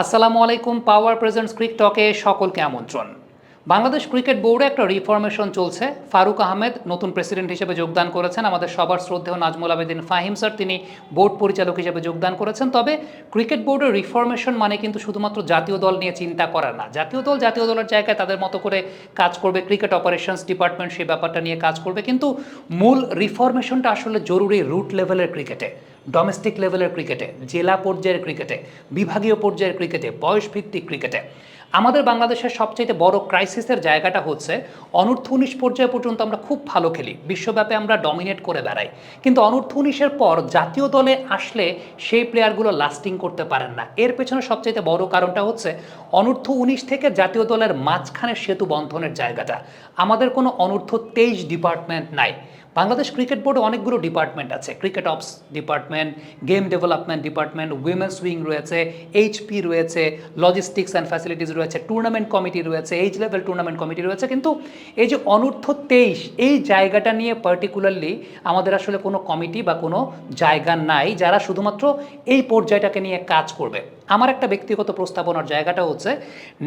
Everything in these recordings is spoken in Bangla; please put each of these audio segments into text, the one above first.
আসসালামু আলাইকুম। পাওয়ার প্রেজেন্টস ক্রিক টকে সকলকে আমন্ত্রণ। বাংলাদেশ ক্রিকেট বোর্ডে একটা রিফরমেশন চলছে। ফারুক আহমেদ নতুন প্রেসিডেন্ট হিসেবে যোগদান করেছেন। আমাদের সবার শ্রদ্ধেয় নাজমুল আবেদিন ফাহিম স্যার তিনি বোর্ড পরিচালক হিসেবে যোগদান করেছেন। তবে ক্রিকেট বোর্ডের রিফরমেশন মানে কিন্তু শুধুমাত্র জাতীয় দল নিয়ে চিন্তা করা না। জাতীয় দলের জায়গায় তাদের মতো করে কাজ করবে, ক্রিকেট অপারেশনস ডিপার্টমেন্ট সেই ব্যাপারটা নিয়ে কাজ করবে, কিন্তু মূল রিফরমেশনটা আসলে জরুরি রুট লেভেলের ক্রিকেটে, ডোমেস্টিক লেভেলের ক্রিকেটে, জেলা পর্যায়ের ক্রিকেটে, বিভাগীয় পর্যায়ের ক্রিকেটে, বয়সভিত্তিক ক্রিকেটে। আমাদের বাংলাদেশের সবচেয়ে বড় ক্রাইসিসের জায়গাটা হচ্ছে অনূর্ধ্ব-19 পর্যায় পর্যন্ত আমরা খুব ভালো খেলি, বিশ্বব্যাপী আমরা ডমিনেট করে বেড়াই, কিন্তু অনূর্ধ্ব-19-এর পর জাতীয় দলে আসলে সেই প্লেয়ারগুলো লাস্টিং করতে পারেন না। এর পেছনে সবচেয়ে বড় কারণটা হচ্ছে অনূর্ধ্ব-19 থেকে জাতীয় দলের মাঝখানে সেতু বন্ধনের জায়গাটা। আমাদের কোনো অনূর্ধ্ব-23 ডিপার্টমেন্ট নাই। বাংলাদেশ ক্রিকেট বোর্ডে অনেকগুলো ডিপার্টমেন্ট আছে, cricket ops department, game development department, women's wing রয়েছে, এইচপি রয়েছে, লজিস্টিক্স অ্যান্ড ফ্যাসিলিটিস রয়েছে, টুর্নামেন্ট কমিটি রয়েছে, এইচ লেভেল টুর্নামেন্ট কমিটি রয়েছে, কিন্তু এই যে অনূর্ধ্ব-23 এই জায়গাটা নিয়ে পার্টিকুলারলি আমাদের আসলে কোনো কমিটি বা কোনো জায়গা নাই যারা শুধুমাত্র এই পর্যায়টাকে নিয়ে কাজ করবে। আমার একটা ব্যক্তিগত প্রস্তাবনার জায়গাটা হচ্ছে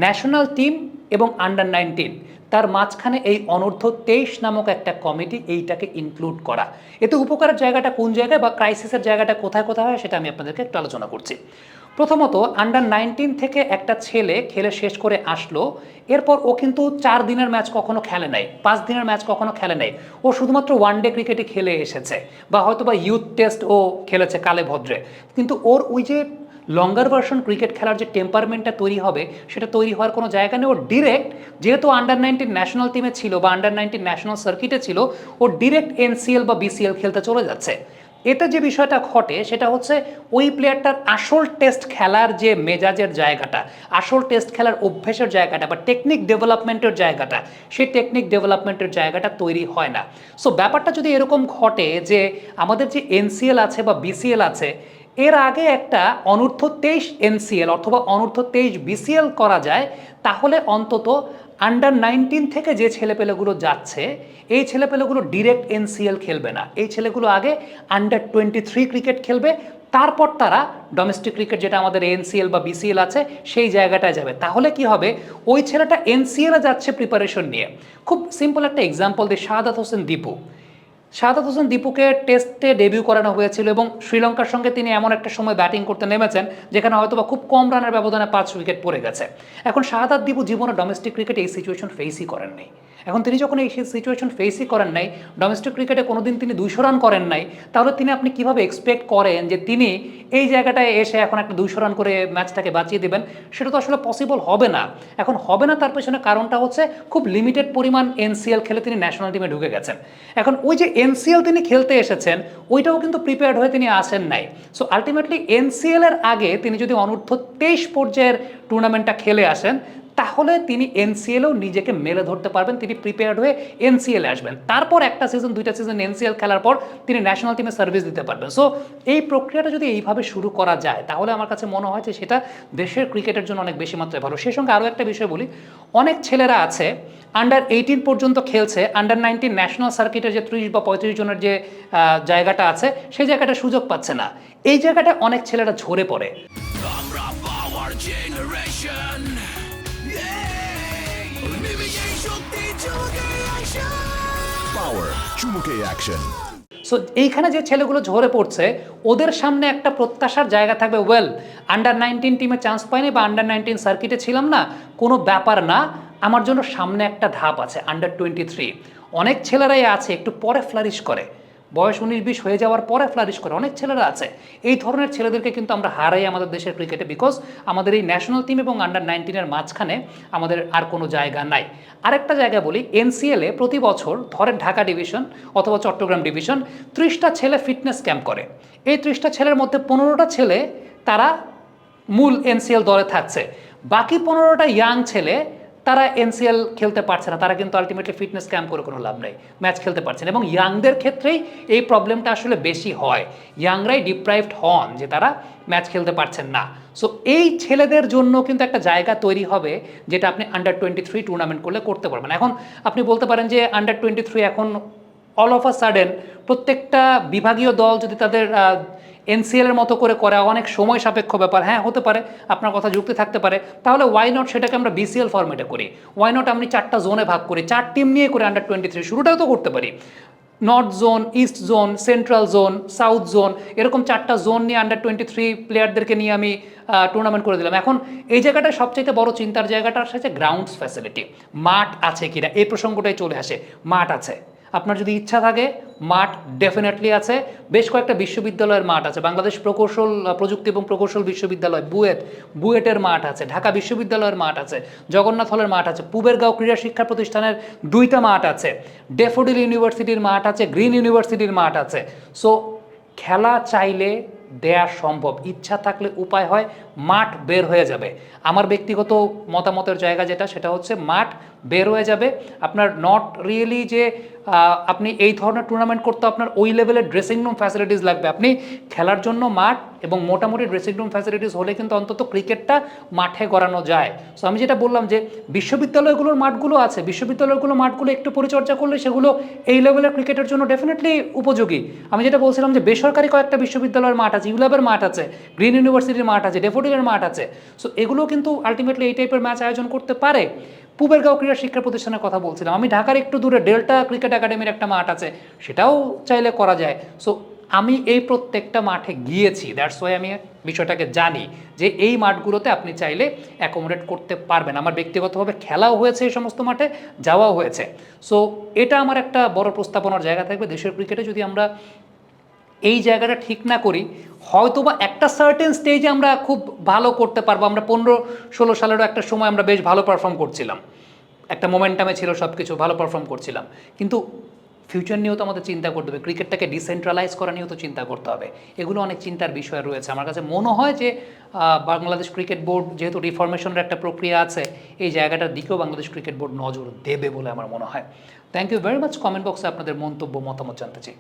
ন্যাশনাল টিম এবং আন্ডার-19 তার মাঝখানে এই অনূর্ধ্ব-23 নামক একটা কমিটি এইটাকে ইনক্লুড করা। এতে উপকারের জায়গাটা কোন জায়গায় বা ক্রাইসিসের জায়গাটা কোথায় কোথায় হয় সেটা আমি আপনাদেরকে একটু আলোচনা করছি। প্রথমত, আন্ডার-19 থেকে একটা ছেলে খেলে শেষ করে আসলো, এরপর ও কিন্তু 4 দিনের ম্যাচ কখনো খেলে নাই, 5 দিনের ম্যাচ কখনো খেলে নাই, ও শুধুমাত্র ওয়ানডে ক্রিকেটে খেলে এসেছে, বা হয়তো বা ইউথ টেস্ট ও খেলেছে কালে ভদ্রে, কিন্তু ওর ওই যে লঙ্গার ভার্সন ক্রিকেট খেলার যে টেম্পারমেন্টটা তৈরি হবে সেটা তৈরি হওয়ার কোনো জায়গা নেই। ও ডিরেক্ট, যেহেতু আন্ডার-19 ন্যাশনাল টিমে ছিল বা আন্ডার-19 ন্যাশনাল সার্কিটে ছিল, ও ডিরেক্ট এনসিএল বা বিসিএল খেলতে চলে যাচ্ছে। এতে যে বিষয়টা ঘটে সেটা হচ্ছে ওই প্লেয়ারটার আসল টেস্ট খেলার যে মেজাজের জায়গাটা, আসল টেস্ট খেলার অভ্যেসের জায়গাটা বা টেকনিক ডেভেলপমেন্টের জায়গাটা, সেই টেকনিক ডেভেলপমেন্টের জায়গাটা তৈরি হয় না। সো ব্যাপারটা যদি এরকম ঘটে যে আমাদের যে এনসিএল আছে বা বিসিএল আছে, এর আগে একটা অনূর্ধ্ব-23 এনসিএল অথবা অনূর্ধ্ব-23 বিসিএল করা যায়, তাহলে অন্তত আন্ডার-19 থেকে যে ছেলেপেলেগুলো যাচ্ছে এই ছেলেপেলেগুলো ডিরেক্ট এনসিএল খেলবে না। এই ছেলেগুলো আগে আন্ডার-23 ক্রিকেট খেলবে, তারপর তারা ডোমেস্টিক ক্রিকেট যেটা আমাদের এনসিএল বা বিসিএল আছে সেই জায়গাটায় যাবে। তাহলে কি হবে, ওই ছেলেটা এনসিএলে যাচ্ছে প্রিপারেশন নিয়ে। খুব সিম্পল একটা এক্সাম্পল দিই, শাহাদাত হোসেন দীপুকে টেস্টে ডেবিউ করানো হয়েছিল এবং শ্রীলঙ্কার সঙ্গে তিনি এমন একটা সময় ব্যাটিং করতে নেমেছেন যেখানে হয়তো বা খুব কম রানের ব্যবধানে 5 উইকেট পড়ে গেছে। এখন শাহাদাত দীপু জীবনে ডোমেস্টিক ক্রিকেটে এই সিচুয়েশন ফেসই করেন নাই। এখন তিনি যখন এই সিচুয়েশন ফেসই করেন নাই, ডোমেস্টিক ক্রিকেটে কোনোদিন তিনি 200 রান করেন নাই, তাহলে তিনি আপনি কিভাবে এক্সপেক্ট করেন যে তিনি এই জায়গাটায় এসে এখন একটা 200 রান করে ম্যাচটাকে বাঁচিয়ে দেবেন? সেটা তো আসলে পসিবল হবে না। এখন হবে না তার পেছনে কারণটা হচ্ছে খুব লিমিটেড পরিমাণ এনসিএল খেলে তিনি ন্যাশনাল টিমে ঢুকে গেছেন। এখন ওই যে এনসিএল তিনি খেলতে এসেছেন ওইটাও কিন্তু প্রিপেয়ার্ড হয়ে তিনি আসেন নাই। সো আলটিমেটলি এনসিএল এর আগে তিনি যদি অনূর্ধ্ব-23 পর্যায়ের টুর্নামেন্টটা খেলে আসেন, তাহলে তিনি এনসিএলেও নিজেকে মেলে ধরতে পারবেন, তিনি প্রিপেয়ার্ড হয়ে এনসিএলে আসবেন, তারপর একটা সিজন 2টা সিজন এনসিএল খেলার পর তিনি ন্যাশনাল টিমে সার্ভিস দিতে পারবেন। সো এই প্রক্রিয়াটা যদি এইভাবে শুরু করা যায় তাহলে আমার কাছে মনে হয় যে সেটা দেশের ক্রিকেটের জন্য অনেক বেশি মাত্রায় ভালো। সেই সঙ্গে আরও একটা বিষয় বলি, অনেক ছেলেরা আছে আন্ডার-18 পর্যন্ত খেলছে, আন্ডার-19 ন্যাশনাল সার্কিটের যে 30 বা 35 জনের যে জায়গাটা আছে সেই জায়গাটা সুযোগ পাচ্ছে না। এই জায়গাটা অনেক ছেলেরা ঝরে পড়ে। সো এইখানে যে ছেলেগুলো ঝরে পড়ছে ওদের সামনে একটা প্রত্যাশার জায়গা থাকবে, ওয়েল আন্ডার-19 টিমে চান্স পাইনি বা আন্ডার-19 সার্কিটে ছিলাম না, কোনো ব্যাপার না, আমার জন্য সামনে একটা ধাপ আছে আন্ডার-23। অনেক ছেলেরাই আছে একটু পরে ফ্লারিশ করে, বয়স 19-20 হয়ে যাওয়ার পরে ফ্লারিশ করে, অনেক ছেলেরা আছে। এই ধরনের ছেলেদেরকে কিন্তু আমরা হারাই আমাদের দেশের ক্রিকেটে, বিকজ আমাদের এই ন্যাশনাল টিম এবং আন্ডার-19-এর মাঝখানে আমাদের আর কোনো জায়গা নাই। আরেকটা জায়গা বলি, এনসিএলে প্রতি বছর ধরেন ঢাকা ডিভিশন অথবা চট্টগ্রাম ডিভিশন 30টা ছেলে ফিটনেস ক্যাম্প করে। এই 30টা ছেলের মধ্যে 15টা ছেলে তারা মূল এনসিএল দলে থাকছে, বাকি 15টা ইয়াং ছেলে তারা এনসিএল খেলতে পারছে না, তারা কিন্তু আলটিমেটলি ফিটনেস ক্যাম্প করে কোনো লাভ নেই, ম্যাচ খেলতে পারছে না। এবং ইয়াংদের ক্ষেত্রেই এই প্রবলেমটা আসলে বেশি হয়, ইয়াংরাই ডিপ্রাইভড হন যে তারা ম্যাচ খেলতে পারছেন না। সো এই ছেলেদের জন্য কিন্তু একটা জায়গা তৈরি হবে যেটা আপনি আন্ডার-23 টুর্নামেন্ট করলে করতে পারবেন। এখন আপনি বলতে পারেন যে আন্ডার-23 এখন অল অফ আ সাডেন প্রত্যেকটা বিভাগীয় দল যদি তাদের এনসিএল এর মতো করে করা অনেক সময় সাপেক্ষ ব্যাপার, হ্যাঁ হতে পারে, আপনার কথা যুক্তি থাকতে পারে। তাহলে ওয়াই নট সেটাকে আমরা বিসিএল ফরম্যাটে করি, ওয়াই নট আমি 4টা জোনে ভাগ করি, 4 টিম নিয়ে করে আন্ডার-23 শুরুটাও তো করতে পারি। North zone, east zone, central zone, south zone, এরকম 4টা জোন নিয়ে আন্ডার-23 প্লেয়ারদেরকে নিয়ে আমি টুর্নামেন্ট করে দিলাম। এখন এই জায়গাটা সবচেয়ে বড় চিন্তার জায়গাটা আসছে গ্রাউন্ডস ফ্যাসিলিটি, মাঠ আছে কিনা, এই প্রসঙ্গটাই চলে আসে। মাঠ আছে, আপনার যদি ইচ্ছা থাকে মাঠ ডেফিনেটলি আছে। বেশ কয়েকটা বিশ্ববিদ্যালয়ের মাঠ আছে, বাংলাদেশ প্রযুক্তি এবং প্রকৌশল বিশ্ববিদ্যালয় বুয়েটের মাঠ আছে, ঢাকা বিশ্ববিদ্যালয়ের মাঠ আছে, জগন্নাথ হলের মাঠ আছে, পুবেরগাঁও ক্রীড়া শিক্ষা প্রতিষ্ঠানের 2টা মাঠ আছে, ডেফোডিল ইউনিভার্সিটির মাঠ আছে, গ্রিন ইউনিভার্সিটির মাঠ আছে। সো খেলা চাইলে দেয়া সম্ভব, ইচ্ছা থাকলে উপায় হয়, মাঠ বের হয়ে যাবে। আমার ব্যক্তিগত মতামতের জায়গা যেটা, সেটা হচ্ছে মাঠ বের হয়ে যাবে। আপনার নট রিয়েলি যে আপনি এই ধরনের টুর্নামেন্ট করতে আপনার ওই লেভেলের ড্রেসিং রুম ফ্যাসিলিটিস লাগবে, আপনি খেলার জন্য মাঠ এবং মোটামুটি ড্রেসিং রুম ফ্যাসিলিটিস হলে কিন্তু অন্তত ক্রিকেটটা মাঠে গড়ানো যায়। সো আমি যেটা বললাম যে বিশ্ববিদ্যালয়গুলোর মাঠগুলো আছে, বিশ্ববিদ্যালয়গুলো মাঠগুলো একটু পরিচর্যা করলে সেগুলো এই লেভেলের ক্রিকেটের জন্য ডেফিনেটলি উপযোগী। আমি যেটা বলছিলাম যে বেসরকারি কয়েকটা বিশ্ববিদ্যালয়ের মাঠ আছে, ইউল্যাবের মাঠ আছে, গ্রিন ইউনিভার্সিটির মাঠ আছে, ডেফোডিলের মাঠ আছে। সো এগুলো কিন্তু আলটিমেটলি এই টাইপের ম্যাচ আয়োজন করতে পারে। পুবেরগাঁও ক্রীড়া শিক্ষা প্রতিষ্ঠানের কথা বলছিলাম আমি, ঢাকার একটু দূরে ডেল্টা ক্রিকেট একাডেমির একটা মাঠ আছে, সেটাও চাইলে করা যায়। সো আমি এই প্রত্যেকটা মাঠে গিয়েছি, দ্যাটস ওয়াই আমি বিষয়টাকে জানি যে এই মাঠগুলোতে আপনি চাইলে অ্যাকোমোডেট করতে পারবেন। আমার ব্যক্তিগতভাবে খেলাও হয়েছে এই সমস্ত মাঠে, যাওয়াও হয়েছে। সো এটা আমার একটা বড় প্রস্তাবনার জায়গা থাকবে। দেশের ক্রিকেটে যদি আমরা এই জায়গাটা ঠিক না করি, হয়তোবা একটা সার্টেন স্টেজে আমরা খুব ভালো করতে পারবো। আমরা 15-16 সালেরও একটা সময় আমরা বেশ ভালো পারফর্ম করছিলাম, একটা মোমেন্টামে ছিল, সব কিছু ভালো পারফর্ম করছিলাম, কিন্তু ফিউচার নিয়েও তো আমাদের চিন্তা করতে হবে, ক্রিকেটটাকে ডিসেন্ট্রালাইজ করা নিয়েও তো চিন্তা করতে হবে। এগুলো অনেক চিন্তার বিষয় রয়েছে। আমার কাছে মনে হয় যে বাংলাদেশ ক্রিকেট বোর্ড যেহেতু রিফরমেশনের একটা প্রক্রিয়া আছে, এই জায়গাটার দিকেও বাংলাদেশ ক্রিকেট বোর্ড নজর দেবে বলে আমার মনে হয়। Thank you very much. Comment বক্সে আপনাদের মন্তব্য মতামত জানতে চাই।